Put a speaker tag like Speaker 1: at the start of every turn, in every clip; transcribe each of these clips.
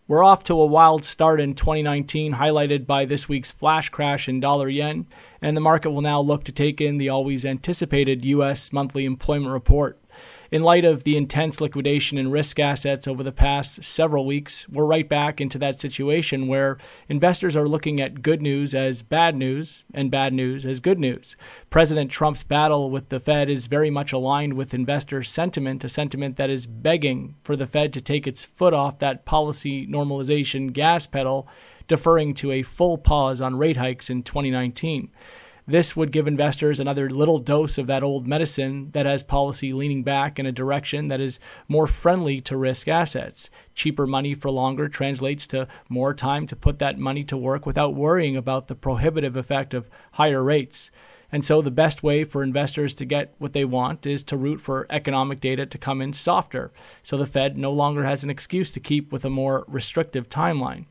Speaker 1: We're off to a wild start in 2019, highlighted by this week's flash crash in dollar yen, and the market will now look to take in the always anticipated U.S. monthly employment report. In light of the intense liquidation in risk assets over the past several weeks, we're right back into that situation where investors are looking at good news as bad news and bad news as good news. President Trump's battle with the Fed is very much aligned with investor sentiment, a sentiment that is begging for the Fed to take its foot off that policy normalization gas pedal, deferring to a full pause on rate hikes in 2019. This would give investors another little dose of that old medicine that has policy leaning back in a direction that is more friendly to risk assets. Cheaper money for longer translates to more time to put that money to work without worrying about the prohibitive effect of higher rates. And so the best way for investors to get what they want is to root for economic data to come in softer, so the Fed no longer has an excuse to keep with a more restrictive timeline.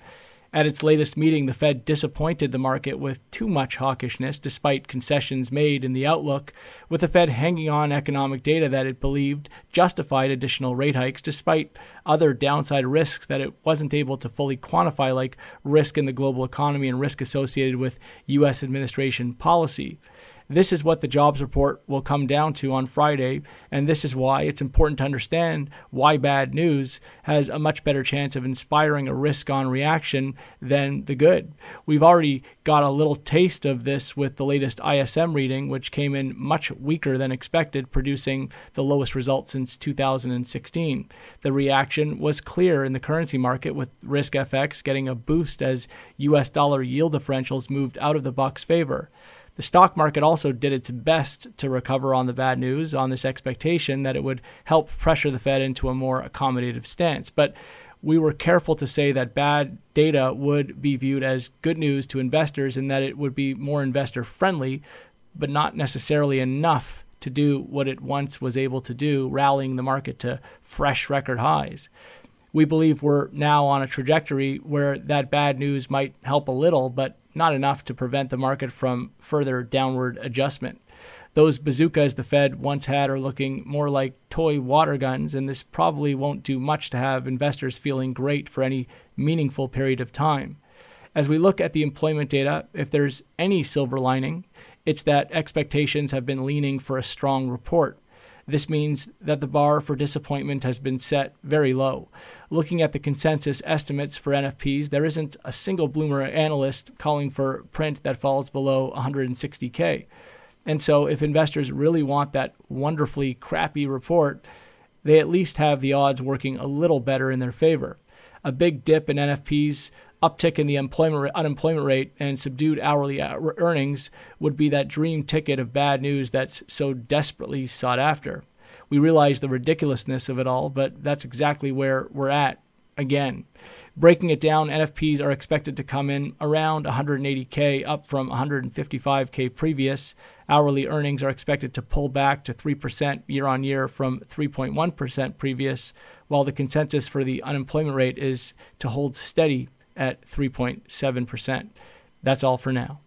Speaker 1: At its latest meeting, the Fed disappointed the market with too much hawkishness despite concessions made in the outlook, with the Fed hanging on economic data that it believed justified additional rate hikes despite other downside risks that it wasn't able to fully quantify, like risk in the global economy and risk associated with U.S. administration policy. This is what the jobs report will come down to on Friday, and this is why it's important to understand why bad news has a much better chance of inspiring a risk-on reaction than the good. We've already got a little taste of this with the latest ISM reading, which came in much weaker than expected, producing the lowest result since 2016. The reaction was clear in the currency market, with risk FX getting a boost as U.S. dollar yield differentials moved out of the buck's favor. The stock market also did its best to recover on the bad news, on this expectation that it would help pressure the Fed into a more accommodative stance. But we were careful to say that bad data would be viewed as good news to investors and that it would be more investor-friendly, but not necessarily enough to do what it once was able to do, rallying the market to fresh record highs. We believe we're now on a trajectory where that bad news might help a little, but not enough to prevent the market from further downward adjustment. Those bazookas the Fed once had are looking more like toy water guns, and this probably won't do much to have investors feeling great for any meaningful period of time. As we look at the employment data, if there's any silver lining, it's that expectations have been leaning for a strong report. This means that the bar for disappointment has been set very low. Looking at the consensus estimates for NFPs, there isn't a single Bloomer analyst calling for print that falls below 160K. And so if investors really want that wonderfully crappy report, they at least have the odds working a little better in their favor. A big dip in NFPs, uptick in the unemployment rate, and subdued hourly earnings would be that dream ticket of bad news that's so desperately sought after. We realize the ridiculousness of it all, but that's exactly where we're at again. Breaking it down, NFPs are expected to come in around 180K, up from 155K previous. Hourly earnings are expected to pull back to 3% year on year from 3.1% previous, while the consensus for the unemployment rate is to hold steady at 3.7%. That's all for now.